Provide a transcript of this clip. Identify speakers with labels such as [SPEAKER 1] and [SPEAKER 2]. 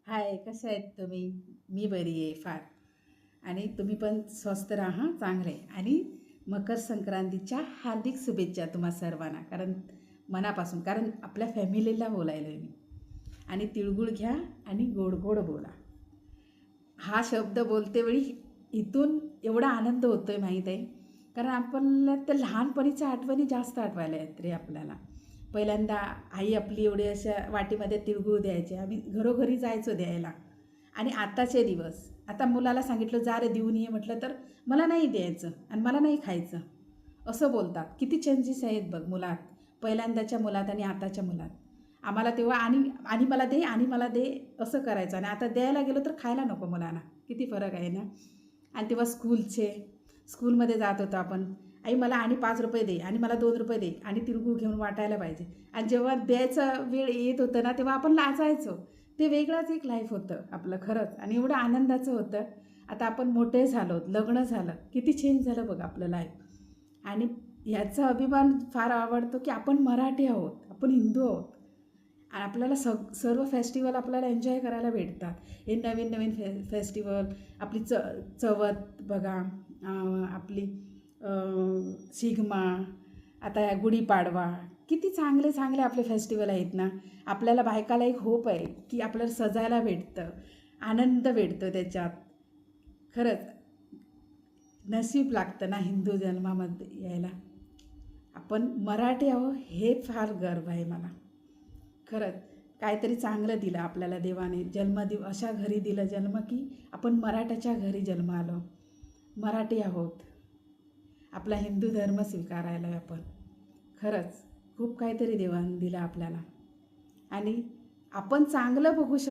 [SPEAKER 1] हाय, कसे आहेत तुम्ही? मी बरी आहे फार. आणि तुम्ही पण स्वस्त राहा, चांगले. आणि मकर संक्रांतीच्या हार्दिक शुभेच्छा तुम्हा सर्वांना. कारण आपल्या फॅमिलीला बोलायलो आहे मी. आणि तिळगुळ घ्या आणि गोड गोड बोला. हा शब्द बोलते वेळी इथून एवढा आनंद होतो आहे माहीत आहे. कारण आपल्याला त्या लहानपणीच्या आठवणी जास्त आठवायला आहेत रे आपल्याला. पहिल्यांदा आई आपली एवढी अशा वाटीमध्ये तिळगुळ द्यायचे, आम्ही घरोघरी जायचो द्यायला. आणि आताचे दिवस, आता मुलाला सांगितलं जा रे देऊन ये म्हटलं तर मला नाही द्यायचं आणि मला नाही खायचं असं बोलतात. किती चेंजेस आहेत बघ मुलात, पहिल्यांदाच्या मुलात आणि आताच्या मुलात. आम्हाला तेव्हा आणि आणि मला दे आणि मला दे असं करायचं, आणि आता द्यायला गेलो तर खायला नको मुलांना. किती फरक आहे ना. आणि तेव्हा स्कूलमध्ये जात होतो आपण, आई मला आणि 5 रुपये दे आणि मला 2 रुपये दे आणि तिळगुळ घेऊन वाटायला पाहिजे. आणि जेव्हा द्यायचा वेळ येत होतं ना तेव्हा आपण लाजायचो. ते वेगळंच एक लाईफ होतं आपलं खरंच, आणि एवढं आनंदाचं होतं. आता आपण मोठे झालो, लग्न झालं, किती चेंज झालं बघ आपलं लाईफ. आणि ह्याचा अभिमान फार आवडतो की आपण मराठी आहोत, आपण हिंदू आहोत. आणि आपल्याला सर्व फेस्टिवल आपल्याला एन्जॉय करायला भेटतात. हे नवीन नवीन फेस्टिवल, आपली चवथ बघा, आपली शिगमा, आता या गुढीपाडवा, किती चांगले चांगले आपले फेस्टिवल आहेत ना. आपल्याला बायकाला एक होप आहे की आपल्याला सजायला भेटतं, आनंद भेटतो त्याच्यात. खरंच नशीब लागतं ना हिंदू जन्मामध्ये यायला. आपण मराठी आहो हे फार गर्व आहे मला. खरंच काहीतरी चांगलं दिलं आपल्याला देवाने, अशा घरी दिलं जन्म की आपण मराठाच्या घरी जन्म आलो, मराठी आहोत, आपला हिंदू धर्म स्वीकारायला आपण. खरंच खूप काहीतरी देवाने दिलं आपल्याला. आणि आपण चांगलं बघू शकतो.